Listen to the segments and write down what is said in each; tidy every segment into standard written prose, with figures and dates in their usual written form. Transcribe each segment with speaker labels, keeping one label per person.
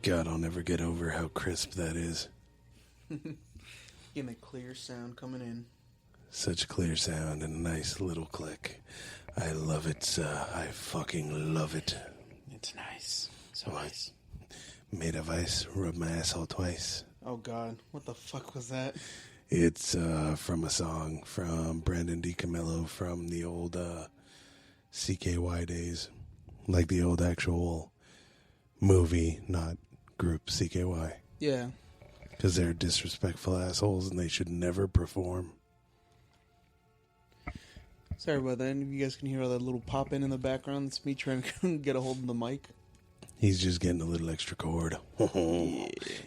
Speaker 1: God, I'll never get over how crisp that is.
Speaker 2: Getting a clear sound coming in.
Speaker 1: Such clear sound and a nice little click. I love it. I fucking love it.
Speaker 2: It's nice. So nice.
Speaker 1: Made of ice, rubbed my asshole twice.
Speaker 2: Oh, God. What the fuck was that?
Speaker 1: It's from a song from Brandon DiCamillo from the old CKY days. Like the old actual movie, not group CKY.
Speaker 2: Yeah.
Speaker 1: Because they're disrespectful assholes and they should never perform.
Speaker 2: Sorry about that. If you guys can hear all that little popping in the background, it's me trying to get a hold of the mic.
Speaker 1: He's just getting a little extra cord.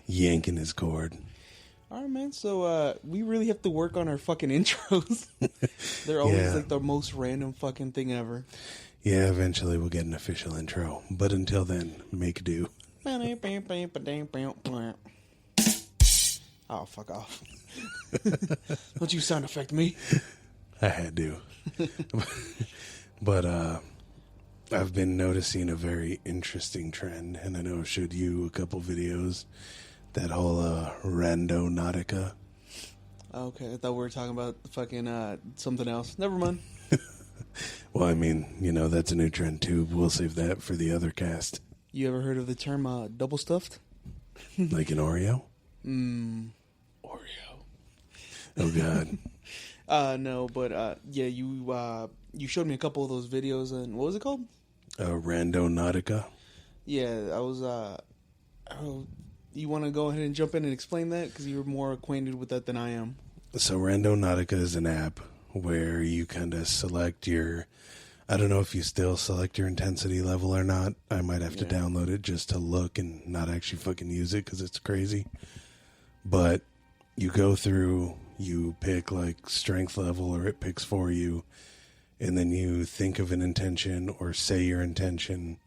Speaker 1: Yanking his cord.
Speaker 2: All right, man. So we really have to work on our fucking intros. They're always like the most random fucking thing ever.
Speaker 1: Yeah, eventually we'll get an official intro. But until then, make do.
Speaker 2: Oh, fuck off. Don't you sound effect me.
Speaker 1: I had to. But I've been noticing a very interesting trend, and I know I showed you a couple videos. That whole randonautica.
Speaker 2: Okay, I thought we were talking about fucking something else. Never mind.
Speaker 1: Well, I mean, you know, that's a new trend too. We'll save that for the other cast.
Speaker 2: You ever heard of the term double stuffed?
Speaker 1: Like an Oreo?
Speaker 2: Oreo.
Speaker 1: Oh, God.
Speaker 2: No, but yeah, you showed me a couple of those videos, and what was it called?
Speaker 1: Randonautica.
Speaker 2: Yeah, I was, you want to go ahead and jump in and explain that? Because you're more acquainted with that than I am.
Speaker 1: So Randonautica is an app where you kind of select your... I don't know if you still select your intensity level or not. I might have to download it just to look and not actually fucking use it because it's crazy. But you go through, you pick like strength level or it picks for you, and then you think of an intention or say your intention,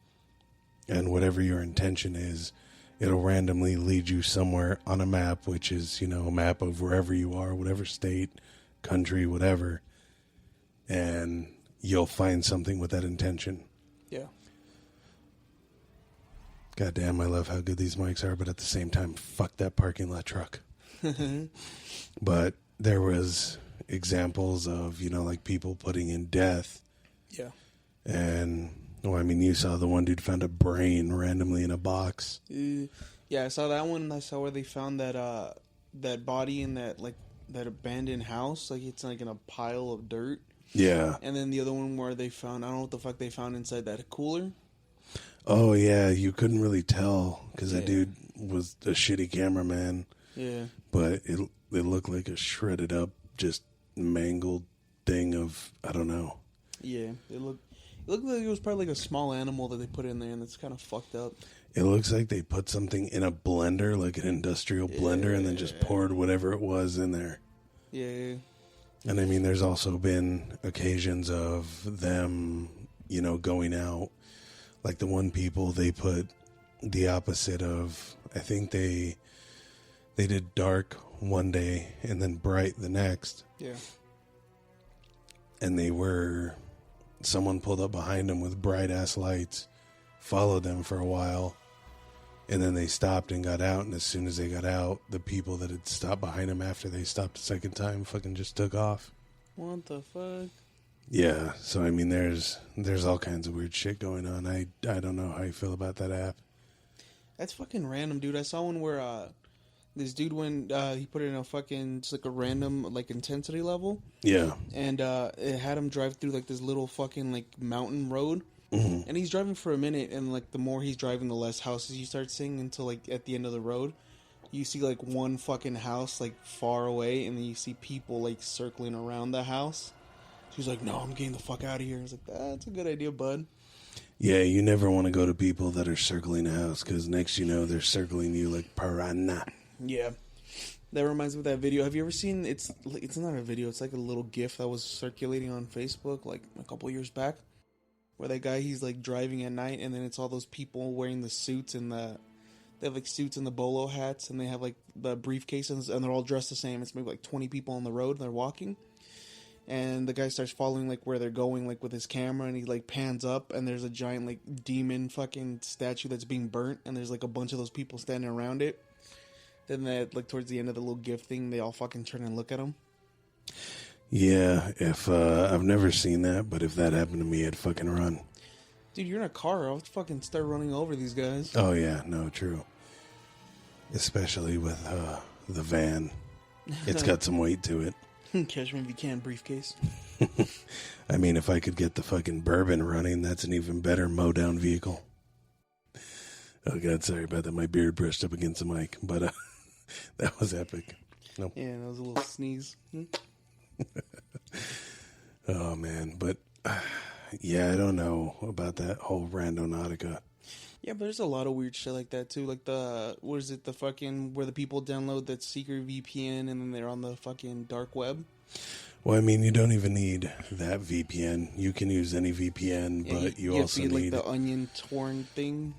Speaker 1: and whatever your intention is, it'll randomly lead you somewhere on a map, which is, you know, a map of wherever you are, whatever state, country, whatever. And you'll find something with that intention.
Speaker 2: Yeah.
Speaker 1: Goddamn, I love how good these mics are, but at the same time, fuck that parking lot truck. But there was examples of, you know, like people putting in death.
Speaker 2: Yeah.
Speaker 1: And... well, I mean, you saw the one dude found a brain randomly in a box.
Speaker 2: Yeah, I saw that one. I saw where they found that that body in that abandoned house. Like it's like in a pile of dirt.
Speaker 1: Yeah.
Speaker 2: And then the other one where they found, I don't know what the fuck they found inside that cooler.
Speaker 1: Oh, yeah. You couldn't really tell because that dude was a shitty cameraman.
Speaker 2: Yeah.
Speaker 1: But it looked like a shredded up, just mangled thing of, I don't know.
Speaker 2: Yeah. It looked like it was probably like a small animal that they put in there, and it's kind of fucked up.
Speaker 1: It looks like they put something in a blender, like an industrial blender, and then just poured whatever it was in there.
Speaker 2: Yeah.
Speaker 1: And I mean, there's also been occasions of them, you know, going out. Like the one people, they put the opposite of, I think they did dark one day and then bright the next.
Speaker 2: Yeah.
Speaker 1: And someone pulled up behind them with bright ass lights, followed them for a while, and then they stopped and got out. And as soon as they got out, the people that had stopped behind them after they stopped a second time fucking just took off.
Speaker 2: What the fuck?
Speaker 1: Yeah, so I mean, there's all kinds of weird shit going on. I don't know how you feel about that app.
Speaker 2: That's fucking random, dude. I saw one where this dude went, he put it in a fucking, just like a random, like, intensity level.
Speaker 1: Yeah.
Speaker 2: And it had him drive through, like, this little fucking, like, mountain road.
Speaker 1: Mm-hmm.
Speaker 2: And he's driving for a minute, and, like, the more he's driving, the less houses you start seeing until, like, at the end of the road, you see, like, one fucking house, like, far away, and then you see people, like, circling around the house. So he's like, no, I'm getting the fuck out of here. He's like, that's a good idea, bud.
Speaker 1: Yeah, you never want to go to people that are circling a house, because next you know, they're circling you like piranha.
Speaker 2: Yeah. That reminds me of that video. Have you ever seen, it's not a video, it's like a little GIF that was circulating on Facebook, like, a couple years back, where that guy, he's, like, driving at night, and then it's all those people wearing the suits and they have, like, suits and the bolo hats, and they have, like, the briefcases, and they're all dressed the same. It's maybe, like, 20 people on the road, and they're walking. and the guy starts following like where they're going, like with his camera, and he like pans up, and there's a giant like demon fucking statue that's being burnt, and there's like a bunch of those people standing around it. Then that like towards the end of the little gift thing, they all fucking turn and look at him.
Speaker 1: Yeah, if I've never seen that, but if that happened to me, I'd fucking run.
Speaker 2: Dude, you're in a car. I'll fucking start running over these guys.
Speaker 1: Oh yeah, no, true. Especially with the van. It's got some weight to it.
Speaker 2: Catch me if you can, briefcase.
Speaker 1: I mean, if I could get the fucking bourbon running, that's an even better mow-down vehicle. Oh, God, sorry about that. My beard brushed up against the mic, but that was epic. Nope.
Speaker 2: Yeah, that was a little sneeze.
Speaker 1: Oh, man. But, yeah, I don't know about that whole randonautica.
Speaker 2: Yeah, but there's a lot of weird shit like that, too. Like what is it, the fucking, where the people download that secret VPN and then they're on the fucking dark web?
Speaker 1: Well, I mean, you don't even need that VPN. You can use any VPN,
Speaker 2: Yeah,
Speaker 1: but you
Speaker 2: have
Speaker 1: also
Speaker 2: to get,
Speaker 1: need...
Speaker 2: like, the onion torn thing.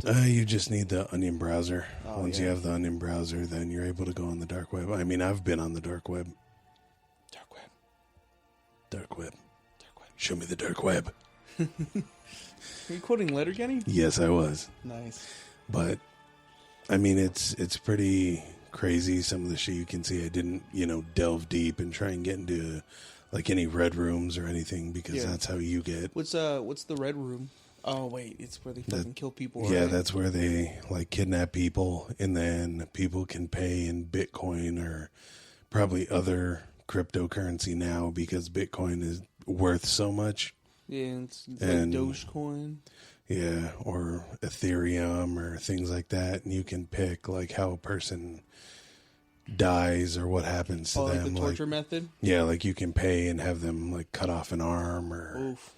Speaker 1: You just need the Onion browser.
Speaker 2: Oh,
Speaker 1: Once
Speaker 2: yeah.
Speaker 1: you have the Onion browser, then you're able to go on the dark web. I mean, I've been on the dark web.
Speaker 2: Dark web.
Speaker 1: Dark web.
Speaker 2: Dark web.
Speaker 1: Show me the dark web.
Speaker 2: Are you quoting Letterkenny?
Speaker 1: Yes, I was.
Speaker 2: Nice.
Speaker 1: But, I mean, it's pretty crazy, some of the shit you can see. I didn't, delve deep and try and get into, like, any red rooms or anything, because that's how you get...
Speaker 2: What's the red room? Oh, wait, it's where they fucking kill people.
Speaker 1: Yeah,
Speaker 2: right?
Speaker 1: that's where they, like, kidnap people, and then people can pay in Bitcoin or probably other cryptocurrency now, because Bitcoin is worth so much.
Speaker 2: Yeah, it's like
Speaker 1: And-
Speaker 2: Dogecoin.
Speaker 1: Yeah, or Ethereum or things like that, and you can pick, like, how a person dies or what happens to
Speaker 2: Oh, like
Speaker 1: them.
Speaker 2: the torture method?
Speaker 1: Yeah, like, you can pay and have them, like, cut off an arm or...
Speaker 2: Oof.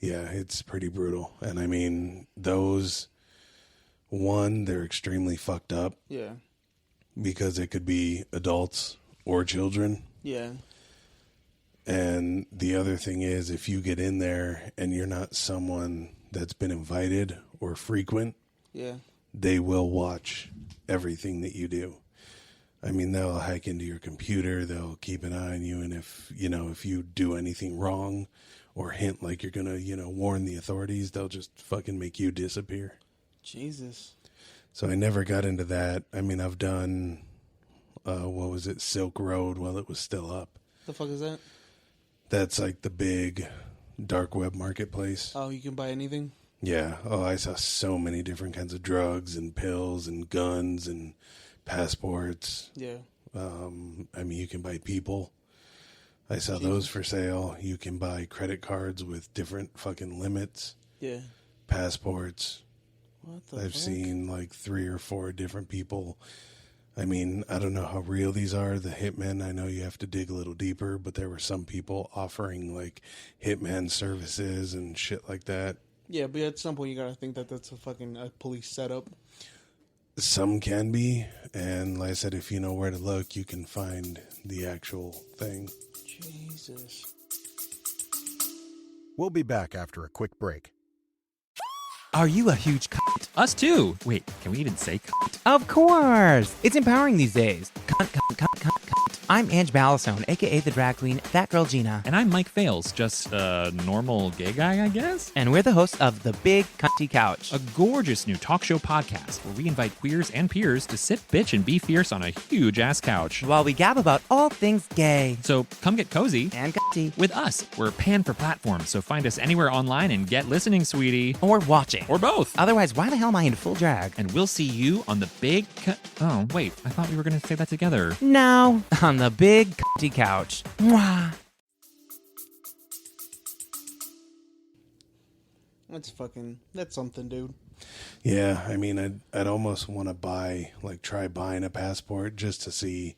Speaker 1: Yeah, it's pretty brutal. And I mean, those, one, they're extremely fucked up
Speaker 2: Yeah.
Speaker 1: because it could be adults or children.
Speaker 2: Yeah.
Speaker 1: And the other thing is, if you get in there and you're not someone that's been invited or frequent,
Speaker 2: Yeah.
Speaker 1: they will watch everything that you do. I mean, they'll hack into your computer, they'll keep an eye on you, and if you do anything wrong or hint like you're gonna, warn the authorities, they'll just fucking make you disappear.
Speaker 2: Jesus.
Speaker 1: So I never got into that. I mean, I've done, what was it, Silk Road while it was still up.
Speaker 2: The fuck is that?
Speaker 1: That's like the big dark web marketplace.
Speaker 2: Oh, you can buy anything?
Speaker 1: Yeah. Oh, I saw so many different kinds of drugs and pills and guns and passports.
Speaker 2: Yeah.
Speaker 1: I mean, you can buy people. I saw those for sale. You can buy credit cards with different fucking limits.
Speaker 2: Yeah.
Speaker 1: Passports.
Speaker 2: What the
Speaker 1: I've
Speaker 2: fuck?
Speaker 1: seen like 3 or 4 different people. I mean, I don't know how real these are. The hitmen, I know you have to dig a little deeper, but there were some people offering like hitman services and shit like that.
Speaker 2: Yeah, but at some point you gotta think that that's a fucking police setup.
Speaker 1: Some can be, and like I said, if you know where to look, you can find the actual thing.
Speaker 2: Jesus.
Speaker 3: We'll be back after a quick break.
Speaker 4: Are you a huge cunt?
Speaker 5: Us too. Wait, can we even say cunt?
Speaker 4: Of course! It's empowering these days. Cunt, cunt, cunt, cunt, cunt. I'm Ange Ballastone, aka the drag queen, That Girl Gina.
Speaker 5: And I'm Mike Fales, just a normal gay guy, I guess?
Speaker 4: And we're the hosts of The Big Cunty Couch.
Speaker 5: A gorgeous new talk show podcast where we invite queers and peers to sit, bitch, and be fierce on a huge-ass couch.
Speaker 4: While we gab about all things gay.
Speaker 5: So come get cozy.
Speaker 4: And cunty.
Speaker 5: With us. We're panned for platforms, so find us anywhere online and get listening, sweetie.
Speaker 4: Or watching.
Speaker 5: Or both.
Speaker 4: Otherwise, why the hell am I in full drag?
Speaker 5: And we'll see you on the big... Oh, wait. I thought we were going to say that together.
Speaker 4: No, on The Big Cunty Couch. Mwah.
Speaker 2: That's something, dude.
Speaker 1: Yeah, I mean, I'd almost want to try buying a passport just to see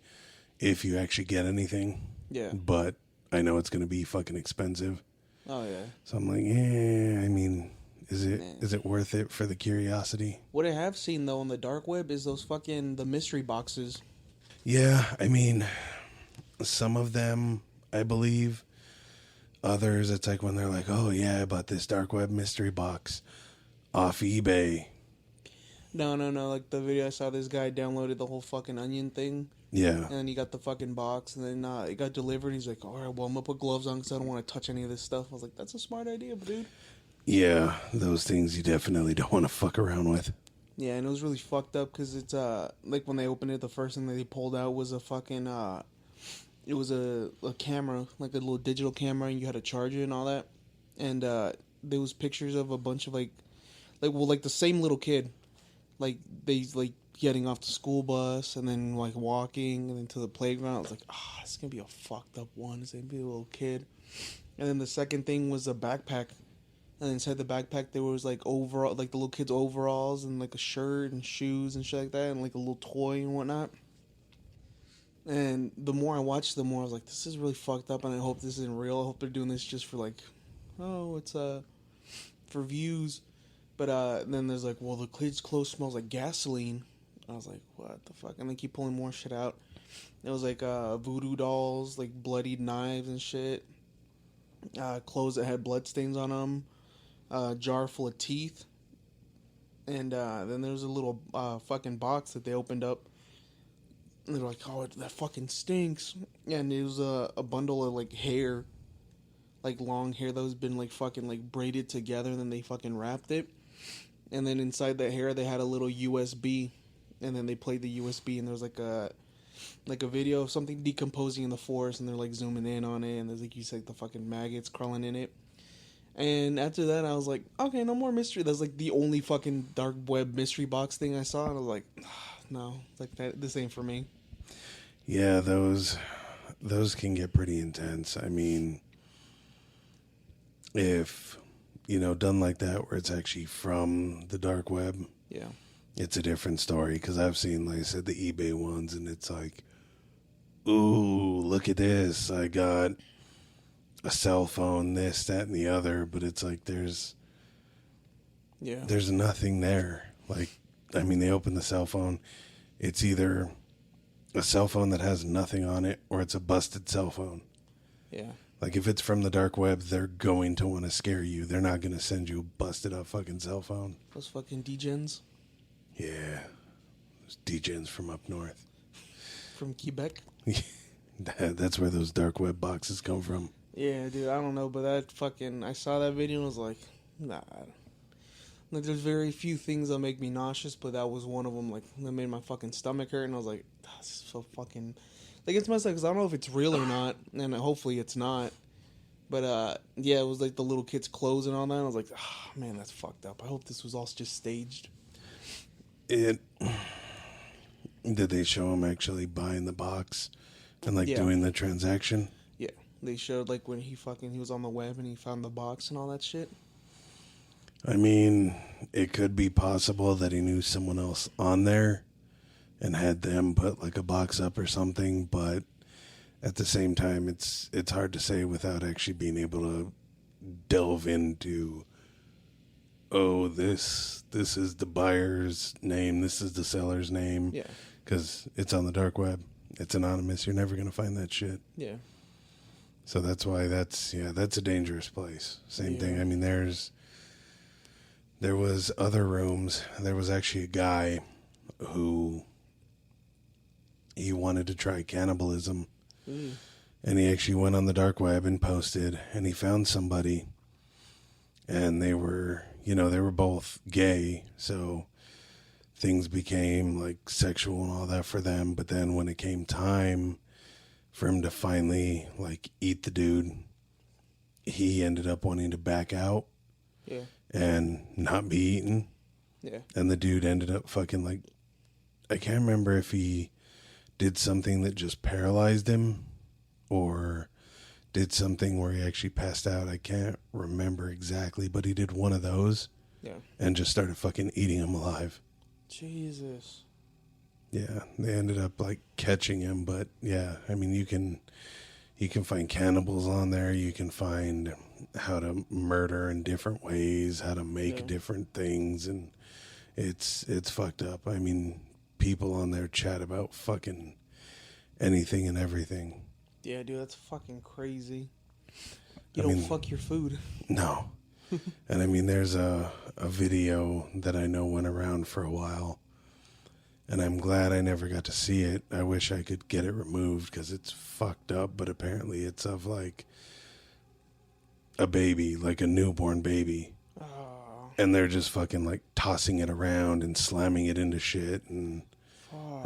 Speaker 1: if you actually get anything.
Speaker 2: Yeah.
Speaker 1: But I know it's going to be fucking expensive.
Speaker 2: Oh, yeah.
Speaker 1: So I'm like, I mean, is it worth it for the curiosity?
Speaker 2: What I have seen, though, on the dark web is those the mystery boxes.
Speaker 1: Yeah, I mean, some of them, I believe. Others, it's like when they're like, oh, yeah, I bought this dark web mystery box off eBay.
Speaker 2: No. Like the video I saw, this guy downloaded the whole fucking onion thing.
Speaker 1: Yeah.
Speaker 2: And then he got the fucking box, and then it got delivered. He's like, all right, well, I'm going to put gloves on because I don't want to touch any of this stuff. I was like, that's a smart idea, dude.
Speaker 1: Yeah, those things you definitely don't want to fuck around with.
Speaker 2: Yeah, and it was really fucked up because it's, like, when they opened it, the first thing that they pulled out was a fucking, it was a camera, like a little digital camera, and you had to charge it and all that. And, there was pictures of a bunch of, like, the same little kid. Like, they, like, getting off the school bus and then like walking and then to the playground. I was like, it's gonna be a fucked up one. It's gonna be a little kid. And then the second thing was a backpack, and inside the backpack there was like overall, like the little kid's overalls and like a shirt and shoes and shit like that, and like a little toy and whatnot. And the more I watched, the more I was like, this is really fucked up, and I hope this isn't real. I hope they're doing this just for like, it's for views. But then there's like, well, the kid's clothes smells like gasoline. I was like, what the fuck? And they keep pulling more shit out. It was like voodoo dolls, like bloodied knives and shit. Clothes that had bloodstains on them. A jar full of teeth. And then there was a little fucking box that they opened up. And they're like, oh, that fucking stinks. And it was a bundle of like hair. Like long hair that was been like fucking like braided together, and then they fucking wrapped it. And then inside that hair they had a little USB. And then they played the USB, and there was like a video of something decomposing in the forest, and they're like zooming in on it, and there's like you said the fucking maggots crawling in it. And after that, I was like, okay, no more mystery. That's like the only fucking dark web mystery box thing I saw, and I was like, no, like that. This ain't for me.
Speaker 1: Yeah, those can get pretty intense. I mean, if done like that, where it's actually from the dark web.
Speaker 2: Yeah.
Speaker 1: It's a different story, because I've seen, like I said, the eBay ones, and it's like, ooh, look at this. I got a cell phone, this, that, and the other, but it's like there's nothing there. Like, I mean, they open the cell phone. It's either a cell phone that has nothing on it, or it's a busted cell phone.
Speaker 2: Yeah.
Speaker 1: Like, if it's from the dark web, they're going to want to scare you. They're not going to send you a busted up fucking cell phone.
Speaker 2: Those fucking degens.
Speaker 1: Yeah, those degens from up north.
Speaker 2: From Quebec?
Speaker 1: That's where those dark web boxes come from.
Speaker 2: Yeah, dude, I don't know, but that fucking... I saw that video and was like, nah. Like, there's very few things that make me nauseous, but that was one of them, like, that made my fucking stomach hurt, and I was like, this is so fucking... Like, it's messed up, because I don't know if it's real or not, and hopefully it's not. But, yeah, it was like the little kid's clothes and all that, and I was like, man, that's fucked up. I hope this was all just staged.
Speaker 1: Did they show him actually buying the box and like doing the transaction?
Speaker 2: Yeah, they showed like when he was on the web and he found the box and all that shit.
Speaker 1: I mean, it could be possible that he knew someone else on there and had them put like a box up or something, but at the same time, it's hard to say without actually being able to delve into, oh, this is the buyer's name, this is the seller's name.
Speaker 2: Yeah.
Speaker 1: Because it's on the dark web. It's anonymous. You're never going to find that shit.
Speaker 2: Yeah.
Speaker 1: So that's why that's a dangerous place. Same thing. I mean, there was other rooms. There was actually a guy who he wanted to try cannibalism. Mm. And he actually went on the dark web and posted, and he found somebody, and they were both gay, so things became like sexual and all that for them. But then when it came time for him to finally like eat the dude, he ended up wanting to back out and not be eaten. Yeah. And the dude ended up fucking like, I can't remember if he did something that just paralyzed him or did something where he actually passed out. I can't remember exactly, but he did one of those. Yeah. And just started fucking eating him alive.
Speaker 2: Jesus.
Speaker 1: Yeah, they ended up like catching him, but yeah, I mean you can find cannibals on there, you can find how to murder in different ways, how to make different things, and it's fucked up. I mean, people on there chat about fucking anything and everything.
Speaker 2: Yeah, dude, that's fucking crazy. You don't fuck your food.
Speaker 1: No. And I mean, there's a video that I know went around for a while, and I'm glad I never got to see it. I wish I could get it removed because it's fucked up, but apparently it's of like a baby, like a newborn baby. And they're just fucking like tossing it around and slamming it into shit. And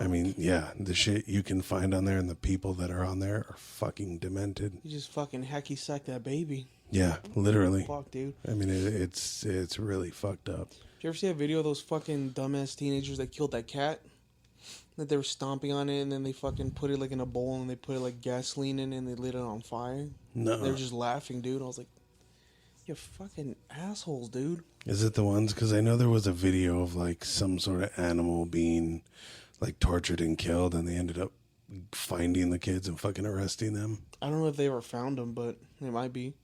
Speaker 1: I mean, yeah, the shit you can find on there and the people that are on there are fucking demented.
Speaker 2: You just fucking hacky sack that baby.
Speaker 1: Yeah, literally.
Speaker 2: Fuck, dude.
Speaker 1: I mean, it's really fucked up.
Speaker 2: Did you ever see a video of those fucking dumbass teenagers that killed that cat? That they were stomping on it and then they fucking put it like in a bowl and they put like gasoline in it and they lit it on fire?
Speaker 1: No.
Speaker 2: They were just laughing, dude. I was like, you fucking assholes, dude.
Speaker 1: Is it the ones? Because I know there was a video of like some sort of animal being like tortured and killed, and they ended up finding the kids and fucking arresting them.
Speaker 2: I don't know if they ever found them, but they might be.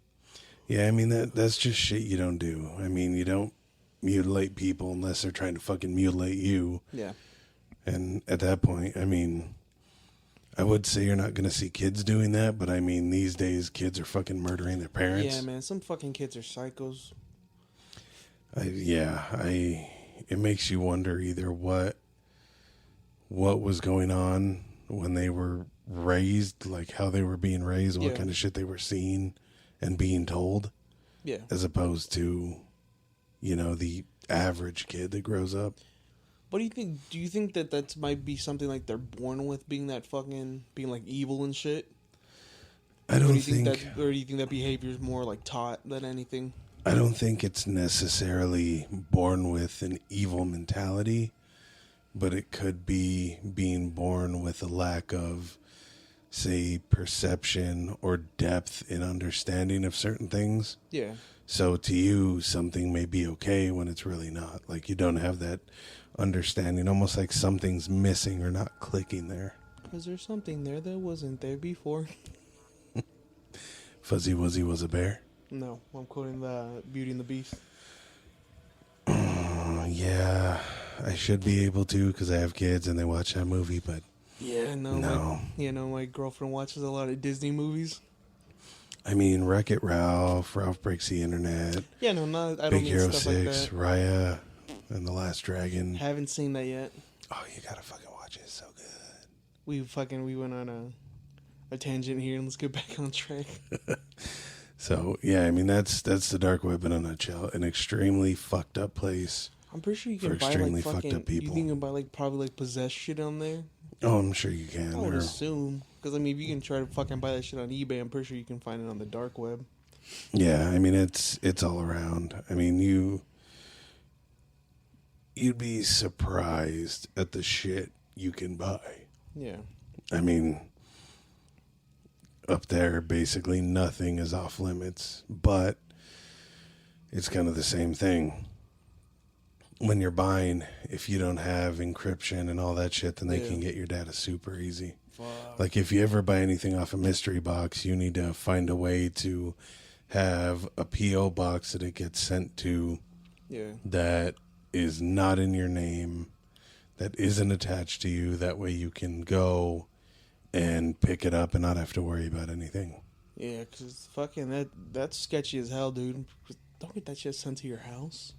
Speaker 1: Yeah, I mean that's just shit you don't do. I mean, you don't mutilate people unless they're trying to fucking mutilate you.
Speaker 2: Yeah.
Speaker 1: And at that point, I mean, I would say you're not going to see kids doing that, but I mean, these days kids are fucking murdering their parents.
Speaker 2: Yeah, man. Some fucking kids are psychos.
Speaker 1: It makes you wonder either what was going on when they were raised, like how they were being raised, what kind of shit they were seeing and being told.
Speaker 2: Yeah.
Speaker 1: As opposed to, the average kid that grows up.
Speaker 2: What do you think? Do you think that might be something like they're born with, being like evil and shit?
Speaker 1: I don't
Speaker 2: or do you think that behavior is more like taught than anything?
Speaker 1: I don't think it's necessarily born with an evil mentality, but it could be being born with a lack of, say, perception or depth in understanding of certain things.
Speaker 2: Yeah.
Speaker 1: So to you, something may be okay when it's really not. Like you don't have that understanding, almost like something's missing or not clicking there.
Speaker 2: Is there something there that wasn't there before?
Speaker 1: Fuzzy Wuzzy was a bear?
Speaker 2: No, I'm quoting the Beauty and the Beast.
Speaker 1: Yeah, I should be able to because I have kids and they watch that movie, but
Speaker 2: yeah, no. My girlfriend watches a lot of Disney movies.
Speaker 1: I mean, Wreck-It Ralph, Ralph Breaks the Internet.
Speaker 2: Yeah, no, I don't
Speaker 1: Big
Speaker 2: mean
Speaker 1: Hero
Speaker 2: stuff
Speaker 1: 6,
Speaker 2: like that.
Speaker 1: Raya, and The Last Dragon.
Speaker 2: Haven't seen that yet.
Speaker 1: Oh, you gotta fucking watch it. It's so good.
Speaker 2: We went on a tangent here, and let's get back on track.
Speaker 1: So, yeah, I mean, that's the dark web in a nutshell. An extremely fucked up place.
Speaker 2: I'm pretty sure you can
Speaker 1: for
Speaker 2: buy
Speaker 1: extremely
Speaker 2: like
Speaker 1: fucked
Speaker 2: fucking.
Speaker 1: up people.
Speaker 2: You think you can buy like probably like possessed shit on there?
Speaker 1: Oh, I'm sure you can.
Speaker 2: I would assume, because I mean, if you can try to fucking buy that shit on eBay, I'm pretty sure you can find it on the dark web.
Speaker 1: Yeah, I mean, it's all around. I mean, you'd be surprised at the shit you can buy.
Speaker 2: Yeah.
Speaker 1: I mean, up there, basically nothing is off limits, but it's kind of the same thing. When you're buying, if you don't have encryption and all that shit, then they can get your data super easy.
Speaker 2: Fuck.
Speaker 1: Like if you ever buy anything off a mystery box, you need to find a way to have a P.O. box that it gets sent to that is not in your name, that isn't attached to you. That way you can go and pick it up and not have to worry about anything.
Speaker 2: Yeah, because fucking that's sketchy as hell, dude. Don't get that shit sent to your house.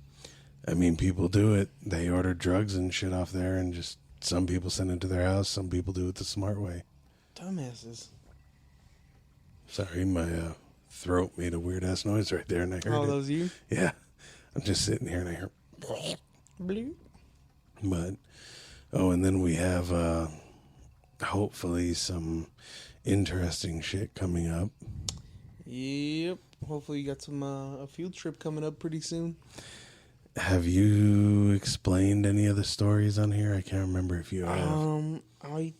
Speaker 1: I mean, people do it. They order drugs and shit off there, and just some people send it to their house. Some people do it the smart way.
Speaker 2: Dumbasses.
Speaker 1: Sorry, my throat made a weird ass noise right there, and I heard it.
Speaker 2: Oh, that was you?
Speaker 1: Yeah, I'm just sitting here and I hear.
Speaker 2: Blue.
Speaker 1: But and then we have hopefully some interesting shit coming up.
Speaker 2: Yep. Hopefully you got some a field trip coming up pretty soon.
Speaker 1: Have you explained any of the stories on here? I can't remember if you have.
Speaker 2: I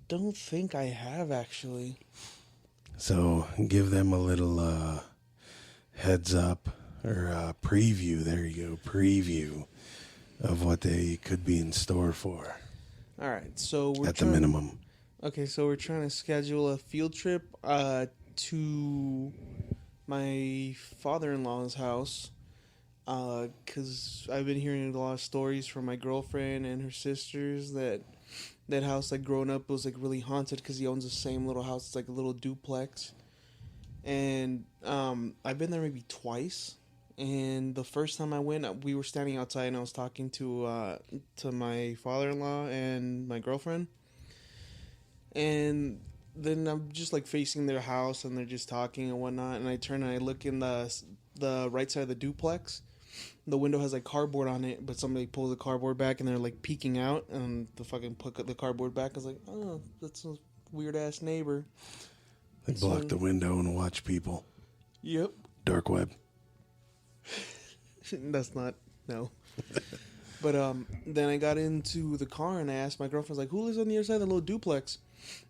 Speaker 2: don't think I have, actually.
Speaker 1: So give them a little heads up or preview. There you go, preview of what they could be in store for.
Speaker 2: All right, so we're
Speaker 1: at the minimum.
Speaker 2: Okay, so we're trying to schedule a field trip to my father-in-law's house. Because I've been hearing a lot of stories from my girlfriend and her sisters that house, like, growing up, was, like, really haunted because he owns the same little house. It's, like, a little duplex. And I've been there maybe twice, And the first time I went, we were standing outside, and I was talking to my father-in-law and my girlfriend. And then I'm just like facing their house, and they're just talking and whatnot. And I turn and I look in the right side of the duplex. The window has like cardboard on it, but somebody pulls the cardboard back, and they're like peeking out, and the fucking put the cardboard back. I was like, oh, that's a weird ass neighbor.
Speaker 1: They block the window and watch people.
Speaker 2: Yep.
Speaker 1: Dark web.
Speaker 2: That's not, no. But then I got into the car and I asked my girlfriend, like, who lives on the other side of the little duplex?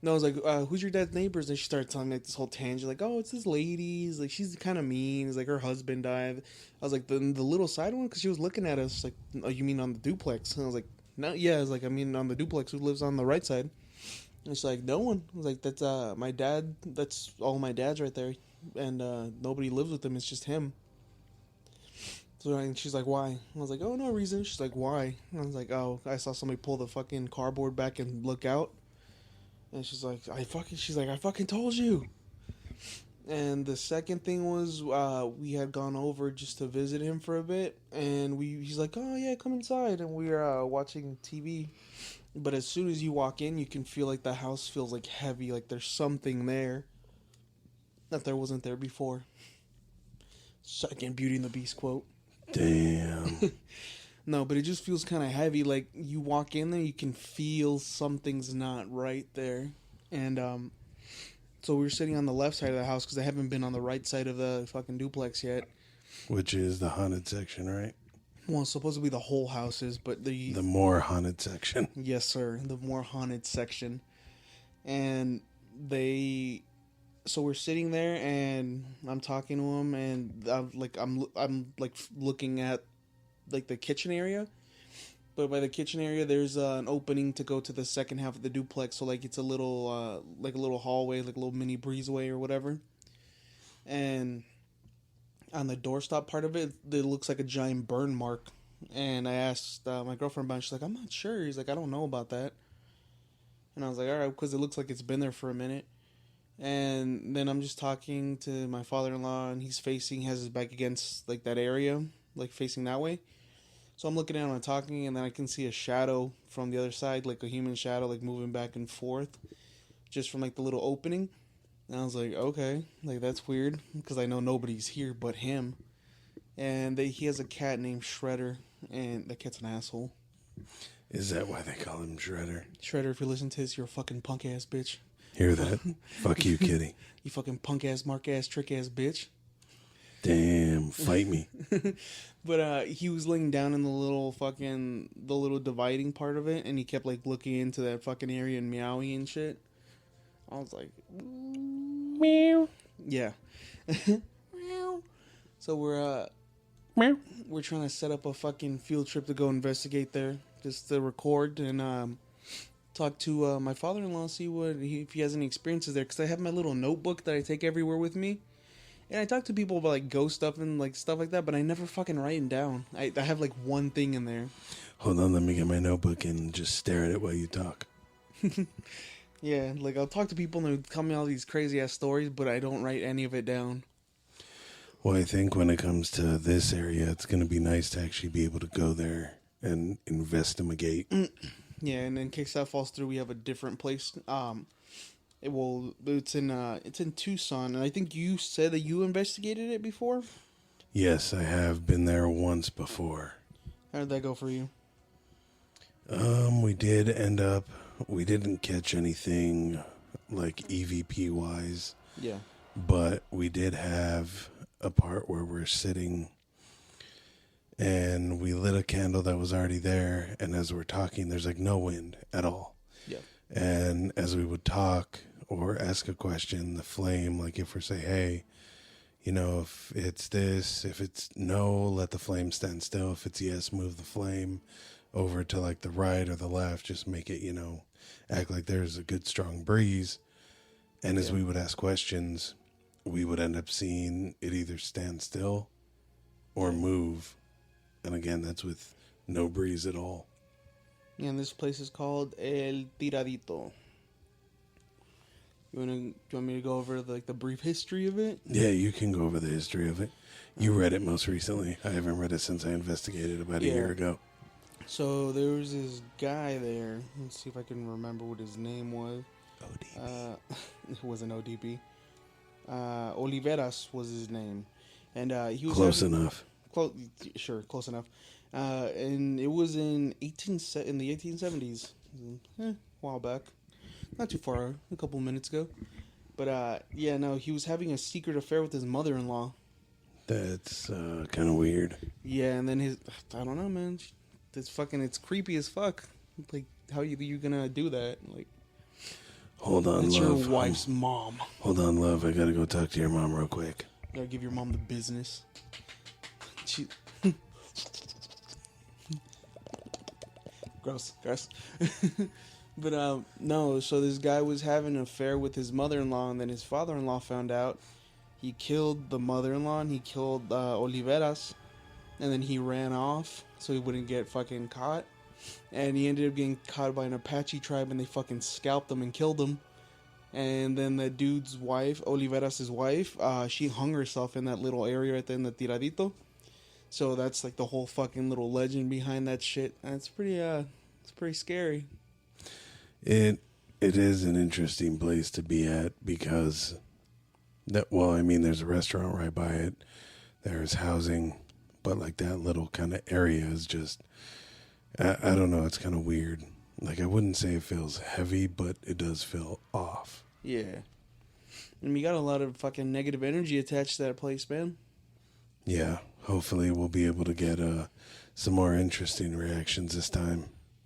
Speaker 2: And I was like, who's your dad's neighbors? And she started telling me like this whole tangent, like, oh, it's this lady's, like, she's kind of mean. It's like her husband died. I was like, the little side one, because she was looking at us like, oh, you mean on the duplex? And I was like, no, yeah. I was like, I mean on the duplex. Who lives on the right side? And she's like, no one. I was like, that's my dad. That's all my dad's right there, and nobody lives with him. It's just him. So and she's like, why? I was like, oh, no reason. She's like, why? And I was like, oh, I saw somebody pull the fucking cardboard back and look out. And she's like, I fucking told you. And the second thing was, we had gone over just to visit him for a bit, and he's like, oh yeah, come inside, and we were watching TV. But as soon as you walk in, you can feel like the house feels like heavy, like there's something there that there wasn't there before. Second Beauty and the Beast quote.
Speaker 1: Damn.
Speaker 2: No, but it just feels kind of heavy. Like you walk in there, you can feel something's not right there. And so we were sitting on the left side of the house because I haven't been on the right side of the fucking duplex yet.
Speaker 1: Which is the haunted section, right?
Speaker 2: Well, supposedly the whole house is, but
Speaker 1: the more haunted section.
Speaker 2: Yes, sir, the more haunted section. And so we're sitting there, and I'm talking to him, and I'm looking at like the kitchen area. But by the kitchen area, there's an opening to go to the second half of the duplex. So like it's a little hallway, like a little mini breezeway or whatever. And on the doorstop part of it, it looks like a giant burn mark. And I asked my girlfriend about it. She's like, I'm not sure. He's like, I don't know about that. And I was like, all right, because it looks like it's been there for a minute. And then I'm just talking to my father-in-law, and has his back against like that area, like facing that way. So I'm looking at him and talking, and then I can see a shadow from the other side, like a human shadow, like moving back and forth, just from like the little opening. And I was like, okay, like that's weird, because I know nobody's here but him. And he has a cat named Shredder, and that cat's an asshole.
Speaker 1: Is that why they call him Shredder?
Speaker 2: Shredder, if you listen to this, you're a fucking punk ass bitch.
Speaker 1: Hear that? Fuck you, kitty.
Speaker 2: You fucking punk ass, mark ass, trick ass bitch.
Speaker 1: Damn, fight me.
Speaker 2: But he was laying down in the little dividing part of it, and he kept like looking into that fucking area and meowing and shit. I was like, meow. Yeah. Meow. So we're trying to set up a fucking field trip to go investigate there, just to record and talk to my father-in-law, see if he has any experiences there, because I have my little notebook that I take everywhere with me. And I talk to people about like ghost stuff and like stuff like that, but I never fucking write it down. I have like one thing in there.
Speaker 1: Hold on, let me get my notebook and just stare at it while you talk.
Speaker 2: Yeah, like I'll talk to people and they'll tell me all these crazy ass stories, but I don't write any of it down.
Speaker 1: Well, I think when it comes to this area, it's going to be nice to actually be able to go there and investigate.
Speaker 2: Yeah, and in case that falls through, we have a different place. It's in Tucson, and I think you said that you investigated it before?
Speaker 1: Yes, I have been there once before.
Speaker 2: How did that go for you?
Speaker 1: We didn't catch anything like EVP wise.
Speaker 2: Yeah.
Speaker 1: But we did have a part where we're sitting and we lit a candle that was already there, and as we're talking, there's like no wind at all.
Speaker 2: Yeah.
Speaker 1: And as we would talk or ask a question, the flame, like if we're say, hey, if it's this, if it's no, let the flame stand still. If it's yes, move the flame over to like the right or the left. Just make it, act like there's a good strong breeze. And as we would ask questions, we would end up seeing it either stand still or move. And again, that's with no breeze at all.
Speaker 2: And this place is called El Tiradito. You want me to go over the brief history of it?
Speaker 1: Yeah, you can go over the history of it. You read it most recently. I haven't read it since I investigated about a year ago.
Speaker 2: So there was this guy there. Let's see if I can remember what his name was.
Speaker 1: ODB.
Speaker 2: It wasn't ODB. Oliveras was his name, and he was
Speaker 1: Close enough.
Speaker 2: Close enough. And it was in the 1870s, a while back, not too far, a couple minutes ago. But he was having a secret affair with his mother-in-law.
Speaker 1: That's kind of weird.
Speaker 2: Yeah, and then I don't know, man. It's creepy as fuck. Like, how you gonna do that? Like,
Speaker 1: hold on,
Speaker 2: it's
Speaker 1: love.
Speaker 2: your wife's mom.
Speaker 1: Hold on, love. I gotta go talk to your mom real quick.
Speaker 2: You gotta give your mom the business. Gross. But no. So this guy was having an affair with his mother-in-law, and then his father-in-law found out. He killed the mother-in-law, and he killed Oliveras, and then he ran off so he wouldn't get fucking caught. And he ended up getting caught by an Apache tribe, and they fucking scalped him and killed him. And then the dude's wife, Oliveras' wife, she hung herself in that little area right there in the Tiradito. So that's like the whole fucking little legend behind that shit. And it's pretty scary.
Speaker 1: It is an interesting place to be at because there's a restaurant right by it. There's housing, but like that little kind of area is just, I don't know, it's kind of weird. Like, I wouldn't say it feels heavy, but it does feel off.
Speaker 2: Yeah. And you got a lot of fucking negative energy attached to that place, man.
Speaker 1: Yeah. Hopefully we'll be able to get some more interesting reactions this time.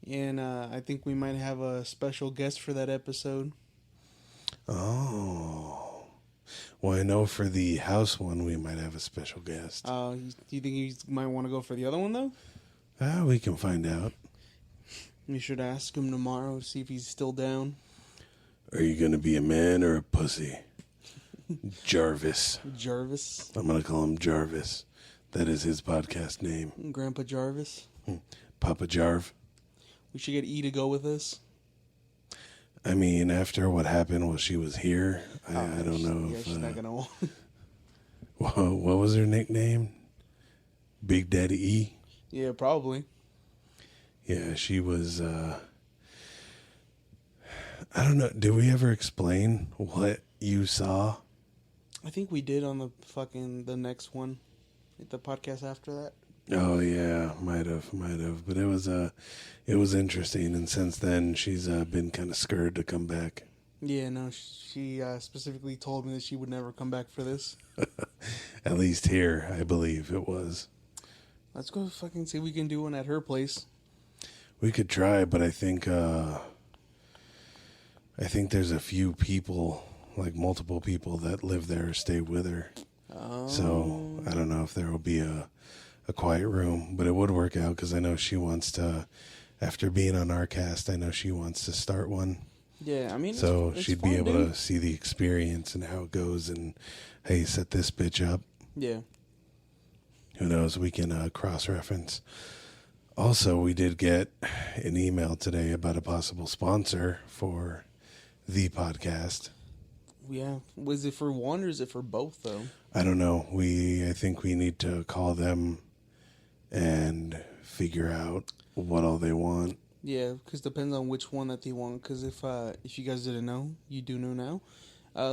Speaker 2: And I think we might have a special guest for that episode.
Speaker 1: Oh. Well, I know for the house one, we might have a special guest.
Speaker 2: Do you think you might want to go for the other one, though?
Speaker 1: We can find out.
Speaker 2: You should ask him tomorrow, see if he's still down.
Speaker 1: Are you going to be a man or a pussy? Jarvis.
Speaker 2: Jarvis?
Speaker 1: I'm going to call him Jarvis. That is his podcast name.
Speaker 2: Grandpa Jarvis?
Speaker 1: Papa Jarv.
Speaker 2: We should get E to go with us.
Speaker 1: I mean, after what happened while she was here, I don't know if...
Speaker 2: she's not going to want...
Speaker 1: What was her nickname? Big Daddy E?
Speaker 2: Yeah, probably.
Speaker 1: Yeah, she was... I don't know. Did we ever explain what you saw?
Speaker 2: I think we did on the next one. The podcast after that.
Speaker 1: Oh yeah, might have. But it was interesting, and since then she's been kind of scared to come back.
Speaker 2: Yeah, no, she specifically told me that she would never come back for this.
Speaker 1: At least here, I believe it was.
Speaker 2: Let's go fucking see if we can do one at her place.
Speaker 1: We could try, but I think there's a few people, like multiple people that live there or stay with her. Oh. So I don't know if there will be a quiet room, but it would work out because I know she wants to, after being on our cast, I know she wants to start one.
Speaker 2: Yeah, I mean,
Speaker 1: so
Speaker 2: it's
Speaker 1: she'd
Speaker 2: fun,
Speaker 1: be able
Speaker 2: dude.
Speaker 1: to see the experience and how it goes and, hey, set this bitch up.
Speaker 2: Yeah.
Speaker 1: Who knows? We can cross-reference. Also, we did get an email today about a possible sponsor for the podcast.
Speaker 2: Yeah. Was it for one or is it for both, though?
Speaker 1: I don't know. I think we need to call them and figure out what all they want.
Speaker 2: Yeah, because depends on which one that they want. Because if you guys didn't know, you do know now.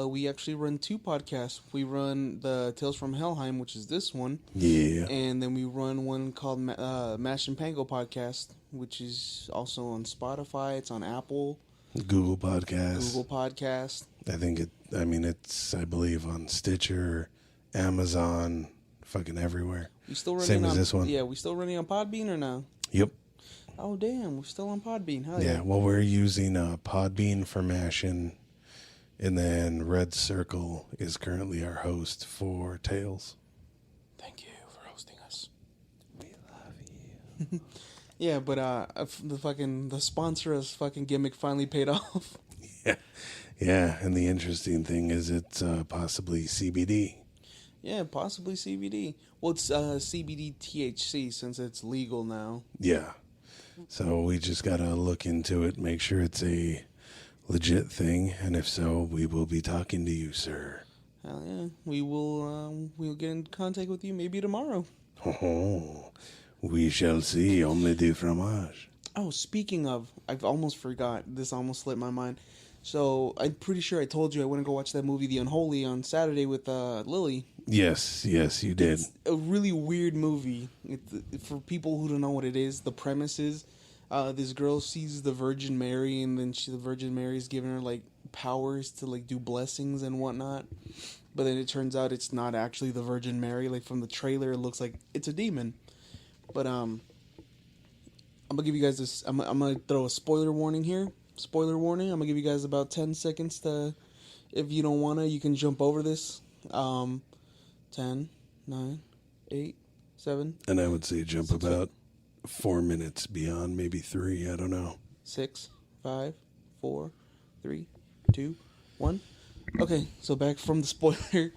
Speaker 2: We actually run two podcasts. We run the Tales from Helheim, which is this one.
Speaker 1: Yeah.
Speaker 2: And then we run one called Mash and Pango Podcast, which is also on Spotify. It's on Apple.
Speaker 1: Google Podcast. It's, I believe, on Stitcher, Amazon, fucking everywhere.
Speaker 2: We still running
Speaker 1: Same as this one.
Speaker 2: Yeah, we still running on Podbean or no?
Speaker 1: Yep.
Speaker 2: Oh, damn. We're still on Podbean. Hell
Speaker 1: yeah. Well, we're using Podbean for mashing, and then Red Circle is currently our host for Tales.
Speaker 2: Thank you for hosting us.
Speaker 1: We love you.
Speaker 2: Yeah, but the sponsor us fucking gimmick finally paid off.
Speaker 1: Yeah, and the interesting thing is it's possibly CBD.
Speaker 2: Yeah, possibly CBD. Well, it's CBD THC since it's legal now.
Speaker 1: Yeah. So we just got to look into it, make sure it's a legit thing? And if so, we will be talking to you, sir.
Speaker 2: Hell yeah. We'll get in contact with you maybe tomorrow.
Speaker 1: Oh, we shall see. Omne du fromage.
Speaker 2: Oh, speaking of, I've almost forgot. This almost slipped my mind. So, I'm pretty sure I told you I went to go watch that movie, The Unholy, on Saturday with Lily.
Speaker 1: Yes, you did.
Speaker 2: It's a really weird movie. For people who don't know what it is, the premise is this girl sees the Virgin Mary, and then the Virgin Mary is giving her, like, powers to, like, do blessings and whatnot. But then it turns out it's not actually the Virgin Mary. Like, from the trailer, it looks like it's a demon. But, I'm gonna give you guys this. I'm gonna throw a spoiler warning here. Spoiler warning. I'm gonna give you guys about 10 seconds to, if you don't wanna, you can jump over this. 10, 9, 8, 7.
Speaker 1: And I would say jump about 4 minutes beyond, maybe 3. I don't know.
Speaker 2: 6, 5, 4, 3, 2, 1. Okay, so back from the spoiler.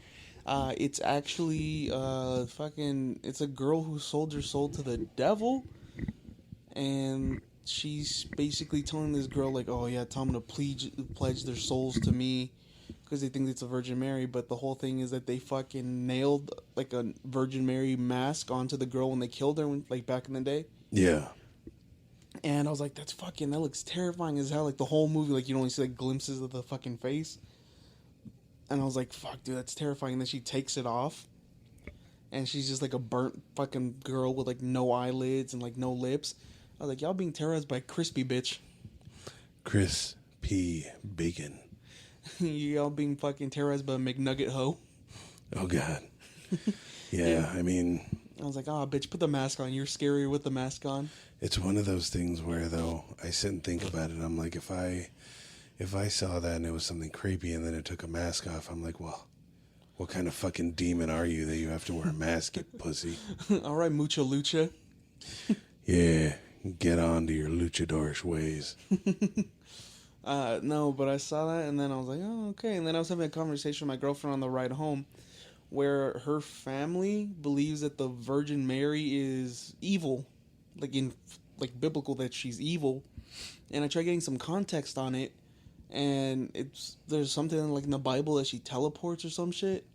Speaker 2: It's actually it's a girl who sold her soul to the devil, and she's basically telling this girl, like, oh yeah, tell them to pledge their souls to me, because they think it's a Virgin Mary. But the whole thing is that they fucking nailed, like, a Virgin Mary mask onto the girl when they killed her, like, back in the day.
Speaker 1: Yeah.
Speaker 2: And I was like, that looks terrifying as hell. Like, the whole movie, like, you only see, like, glimpses of the fucking face. And I was like, fuck, dude, that's terrifying. And then she takes it off, and she's just like a burnt fucking girl with, like, no eyelids and, like, no lips. I was like, y'all being terrorized by crispy bitch.
Speaker 1: Chris P. Bacon.
Speaker 2: Y'all being fucking terrorized by a McNugget hoe.
Speaker 1: Oh, God. Yeah, I mean...
Speaker 2: I was like, bitch, put the mask on. You're scarier with the mask on.
Speaker 1: It's one of those things where, though, I sit and think about it. I'm like, if I saw that and it was something creepy and then it took a mask off, I'm like, well, what kind of fucking demon are you that you have to wear a mask, you pussy?
Speaker 2: All right, mucho lucha.
Speaker 1: Yeah, get on to your luchadorish ways.
Speaker 2: No, but I saw that, and then I was like, oh, okay. And then I was having a conversation with my girlfriend on the ride home, where her family believes that the Virgin Mary is evil, like biblical, that she's evil. And I tried getting some context on it, and there's something like in the Bible that she teleports or some shit,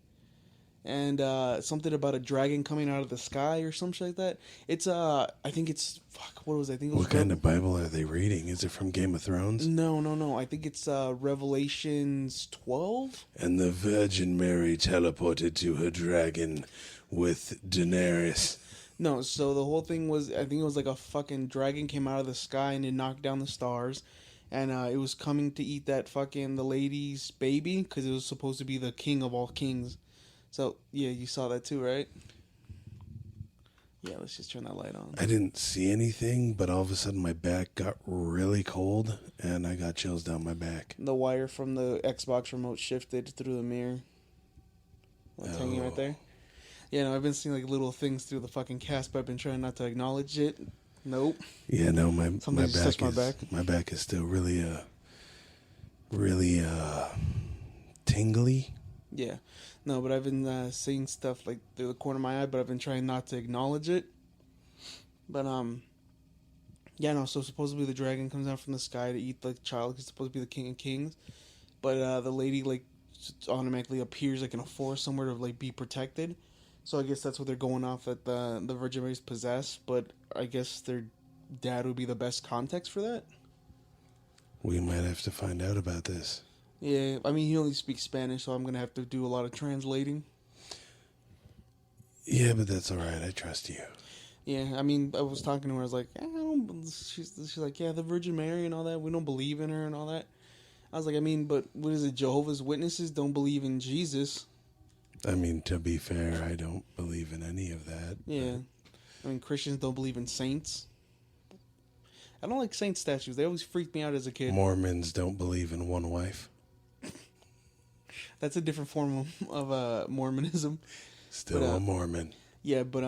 Speaker 2: and something about a dragon coming out of the sky or some shit like that. It's I think it's what was it? I think it was
Speaker 1: What kind of Bible are they reading? Is it from Game of Thrones?
Speaker 2: No. I think it's Revelations 12.
Speaker 1: And the Virgin Mary teleported to her dragon with Daenerys.
Speaker 2: No, so the whole thing was, I think it was like a fucking dragon came out of the sky and it knocked down the stars, and it was coming to eat the lady's baby, because it was supposed to be the king of all kings. So yeah, you saw that too, right? Yeah, let's just turn that light on.
Speaker 1: I didn't see anything, but all of a sudden my back got really cold, and I got chills down my back.
Speaker 2: The wire from the Xbox remote shifted through the mirror. That's hanging right there. Yeah, no, I've been seeing like little things through the fucking cast, but I've been trying not to acknowledge it. Nope.
Speaker 1: Yeah, no, my back is still really tingly.
Speaker 2: Yeah. No, but I've been seeing stuff like through the corner of my eye, but I've been trying not to acknowledge it. But yeah, no, so supposedly the dragon comes down from the sky to eat the child, 'cause it's supposed to be the king of kings. But the lady like automatically appears like in a forest somewhere to like be protected. So I guess that's what they're going off, that the Virgin Mary's possessed, but I guess their dad would be the best context for that.
Speaker 1: We might have to find out about this.
Speaker 2: Yeah, I mean, he only speaks Spanish, so I'm going to have to do a lot of translating.
Speaker 1: Yeah, but that's all right. I trust you.
Speaker 2: Yeah, I mean, I was talking to her, I was like, she's like, yeah, the Virgin Mary and all that, we don't believe in her and all that. I was like, I mean, but what is it, Jehovah's Witnesses don't believe in Jesus?
Speaker 1: I mean, to be fair, I don't believe in any of that.
Speaker 2: Yeah. I mean, Christians don't believe in saints. I don't like saint statues. They always freaked me out as a kid.
Speaker 1: Mormons don't believe in one wife.
Speaker 2: That's a different form of Mormonism.
Speaker 1: Still a Mormon.
Speaker 2: Yeah, but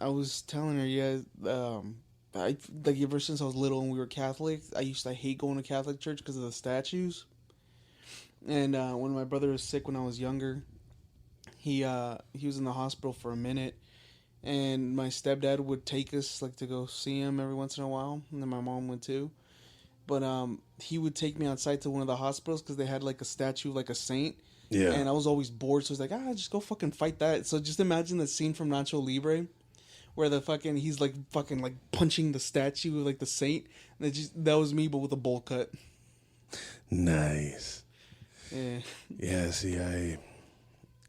Speaker 2: I was telling her, yeah, I like ever since I was little and we were Catholic, I used to hate going to Catholic church because of the statues. And when my brother was sick when I was younger, he was in the hospital for a minute, and my stepdad would take us like to go see him every once in a while, and then my mom would too. But he would take me outside to one of the hospitals because they had like a statue of like a saint.
Speaker 1: Yeah.
Speaker 2: And I was always bored, so I was like, just go fucking fight that. So just imagine the scene from Nacho Libre, where he's like fucking like punching the statue of like the saint. And that was me, but with a bowl cut.
Speaker 1: Nice.
Speaker 2: Yeah.
Speaker 1: Yeah. See,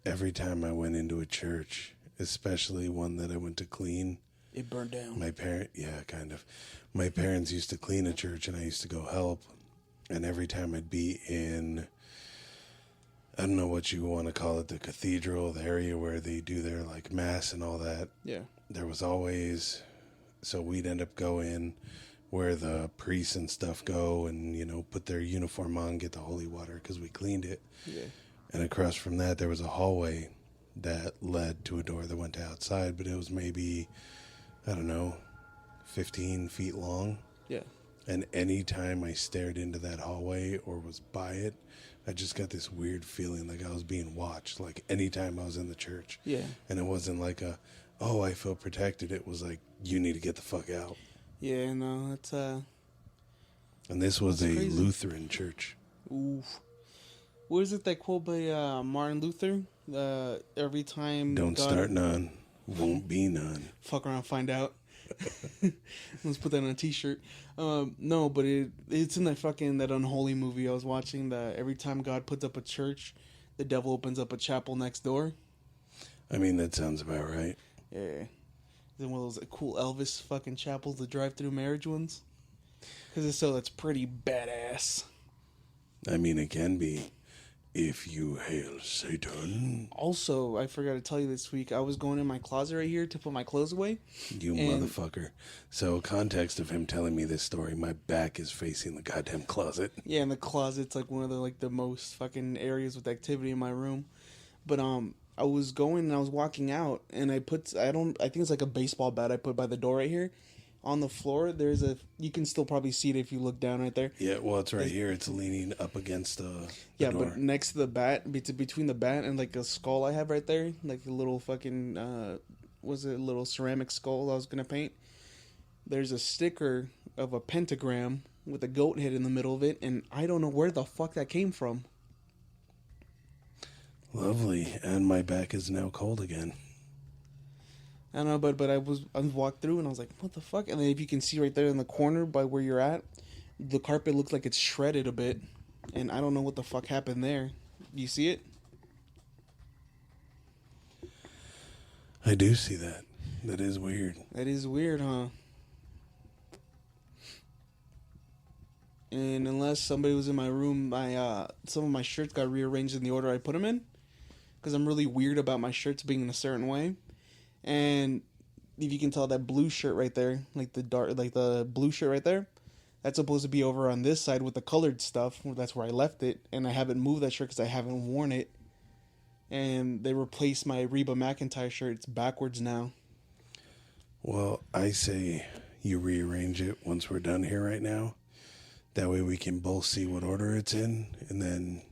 Speaker 1: every time I went into a church, especially one that I went to clean,
Speaker 2: it burned down.
Speaker 1: Kind of. My parents used to clean a church, and I used to go help. And every time I'd be in, I don't know what you want to call it, the cathedral, the area where they do their like mass and all that.
Speaker 2: Yeah.
Speaker 1: There was always, so we'd end up going where the priests and stuff go and, put their uniform on, get the holy water because we cleaned it.
Speaker 2: Yeah.
Speaker 1: And across from that, there was a hallway that led to a door that went to outside, but it was maybe, I don't know, 15 feet long.
Speaker 2: Yeah.
Speaker 1: And any time I stared into that hallway or was by it, I just got this weird feeling like I was being watched, like anytime I was in the church.
Speaker 2: Yeah.
Speaker 1: And it wasn't like I feel protected. It was like, you need to get the fuck out.
Speaker 2: Yeah, no, that's
Speaker 1: And this was a
Speaker 2: crazy.
Speaker 1: Lutheran church.
Speaker 2: Oof. What is it that quote by Martin Luther? Every time
Speaker 1: Don't
Speaker 2: God...
Speaker 1: start none, won't be none.
Speaker 2: Fuck around, find out. Let's put that on a t-shirt. No, but it's in that unholy movie I was watching. That every time God puts up a church, the devil opens up a chapel next door.
Speaker 1: I mean, that sounds about right.
Speaker 2: Yeah. Then one of those cool Elvis fucking chapels, the drive-through marriage ones. Because that's pretty badass.
Speaker 1: I mean, it can be. If you hail Satan.
Speaker 2: Also, I forgot to tell you this week, I was going in my closet right here to put my clothes away.
Speaker 1: You motherfucker. So, context of him telling me this story, my back is facing the goddamn closet.
Speaker 2: Yeah, and the closet's like one of the most fucking areas with activity in my room. But I was going and I was walking out and I think it's like a baseball bat I put by the door right here. On the floor, you can still probably see it if you look down right there.
Speaker 1: Yeah, well, it's right here. It's leaning up against the door.
Speaker 2: But next to the bat, between the bat and like a skull I have right there, like a little fucking, a little ceramic skull I was going to paint. There's a sticker of a pentagram with a goat head in the middle of it, and I don't know where the fuck that came from.
Speaker 1: Lovely. And my back is now cold again.
Speaker 2: I don't know, but I walked through and I was like, what the fuck? And then if you can see right there in the corner by where you're at, the carpet looks like it's shredded a bit. And I don't know what the fuck happened there. Do you see it?
Speaker 1: I do see that. That is weird.
Speaker 2: That is weird, huh? And unless somebody was in my room, some of my shirts got rearranged in the order I put them in. Because I'm really weird about my shirts being in a certain way. And if you can tell, that blue shirt right there, the blue shirt right there, that's supposed to be over on this side with the colored stuff. That's where I left it, and I haven't moved that shirt because I haven't worn it. And they replaced my Reba McEntire shirt. It's backwards now.
Speaker 1: Well, I say you rearrange it once we're done here right now. That way we can both see what order it's in, and then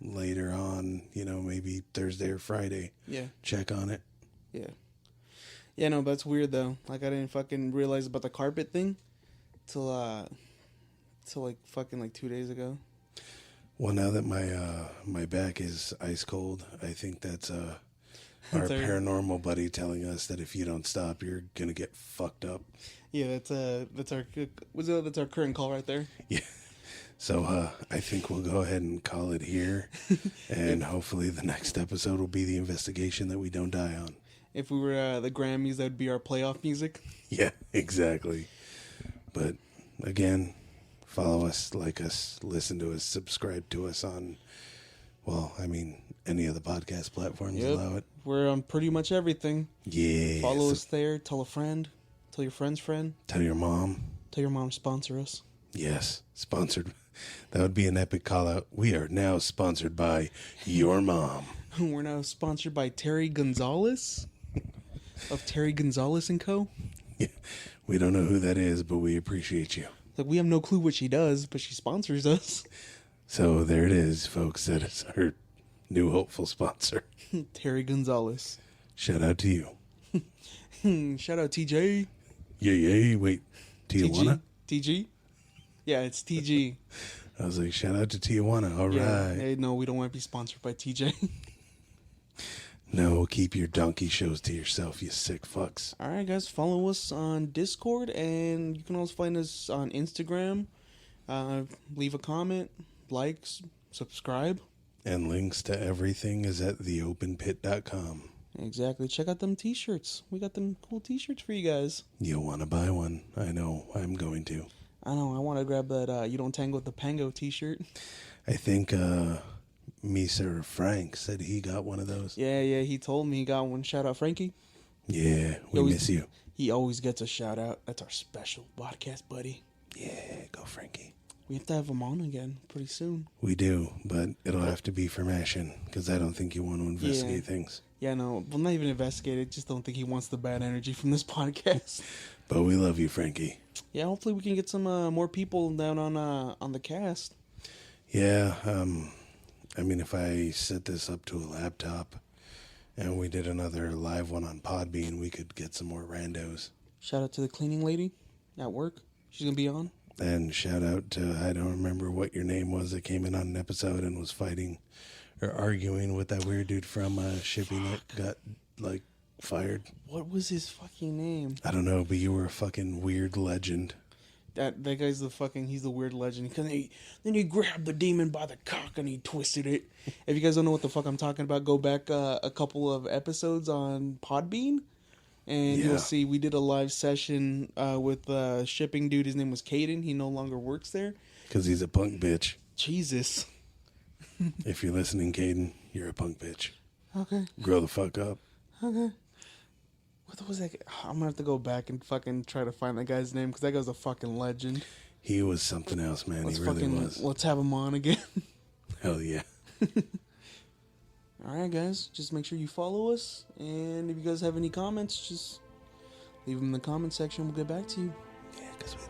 Speaker 1: later on, maybe Thursday or Friday, check on it.
Speaker 2: Yeah. Yeah, no, that's weird, though. Like, I didn't fucking realize about the carpet thing till like, fucking, like, 2 days ago.
Speaker 1: Well, now that my back is ice cold, I think that's our paranormal buddy telling us that if you don't stop, you're going to get fucked up.
Speaker 2: Yeah, that's our current call right there.
Speaker 1: Yeah. So I think we'll go ahead and call it here. And hopefully the next episode will be the investigation that we don't die on.
Speaker 2: If we were the Grammys, that would be our playoff music.
Speaker 1: Yeah, exactly. But again, follow us, like us, listen to us, subscribe to us on, any of the podcast platforms allow it.
Speaker 2: We're on pretty much everything.
Speaker 1: Yeah.
Speaker 2: Follow us there. Tell a friend. Tell your friend's friend.
Speaker 1: Tell your mom.
Speaker 2: Tell your mom to sponsor us.
Speaker 1: Yes, sponsored. That would be an epic call out. We are now sponsored by your mom.
Speaker 2: We're now sponsored by Terry Gonzalez of Terry Gonzalez & Co.
Speaker 1: Yeah, we don't know who that is, but we appreciate you.
Speaker 2: Like, we have no clue what she does, but she sponsors us.
Speaker 1: So there it is, folks. That is our new hopeful sponsor.
Speaker 2: Terry Gonzalez.
Speaker 1: Shout out to you.
Speaker 2: Shout out TJ.
Speaker 1: Yay. Wait, Tijuana?
Speaker 2: TG? Yeah, it's TG.
Speaker 1: I was like, shout out to Tijuana. All right.
Speaker 2: Hey, no, we don't want to be sponsored by TJ.
Speaker 1: No, keep your donkey shows to yourself, you sick fucks.
Speaker 2: All right, guys, follow us on Discord, and you can also find us on Instagram. Leave a comment, likes, subscribe.
Speaker 1: And links to everything is at theopenpit.com.
Speaker 2: Exactly. Check out them t-shirts. We got them cool t-shirts for you guys.
Speaker 1: You'll want to buy one. I know. I'm going to.
Speaker 2: I know. I want to grab that You Don't Tango with the Pango t-shirt.
Speaker 1: I think Mr. Frank said he got one of those.
Speaker 2: Yeah, he told me he got one. Shout out, Frankie.
Speaker 1: Yeah, we miss you.
Speaker 2: He always gets a shout out. That's our special podcast buddy.
Speaker 1: Yeah, go Frankie.
Speaker 2: We have to have him on again pretty soon.
Speaker 1: We do, but it'll have to be for mashing, because I don't think you want to investigate things.
Speaker 2: Yeah, no, well, not even investigate it. Just don't think he wants the bad energy from this podcast.
Speaker 1: But we love you, Frankie.
Speaker 2: Yeah, hopefully we can get some more people down on the cast.
Speaker 1: Yeah, I mean, if I set this up to a laptop and we did another live one on Podbean, we could get some more randos.
Speaker 2: Shout out to the cleaning lady at work. She's going to be on.
Speaker 1: And shout out to, I don't remember what your name was, that came in on an episode and was fighting or arguing with that weird dude from shipping that got, like, fired.
Speaker 2: What was his fucking name?
Speaker 1: I don't know, but you were a fucking weird legend.
Speaker 2: That guy's he's the weird legend. Then he grabbed the demon by the cock and he twisted it. If you guys don't know what the fuck I'm talking about, go back a couple of episodes on Podbean. And you'll see we did a live session with a shipping dude. His name was Caden. He no longer works there.
Speaker 1: Because he's a punk bitch.
Speaker 2: Jesus.
Speaker 1: If you're listening, Caden, you're a punk bitch.
Speaker 2: Okay.
Speaker 1: Grow the fuck up.
Speaker 2: Okay. What was that? I'm going to have to go back and fucking try to find that guy's name because that guy's a fucking legend.
Speaker 1: He was something else, man. He really was.
Speaker 2: Let's have him on again.
Speaker 1: Hell yeah.
Speaker 2: All right, guys. Just make sure you follow us. And if you guys have any comments, just leave them in the comment section. We'll get back to you.
Speaker 1: Yeah, because we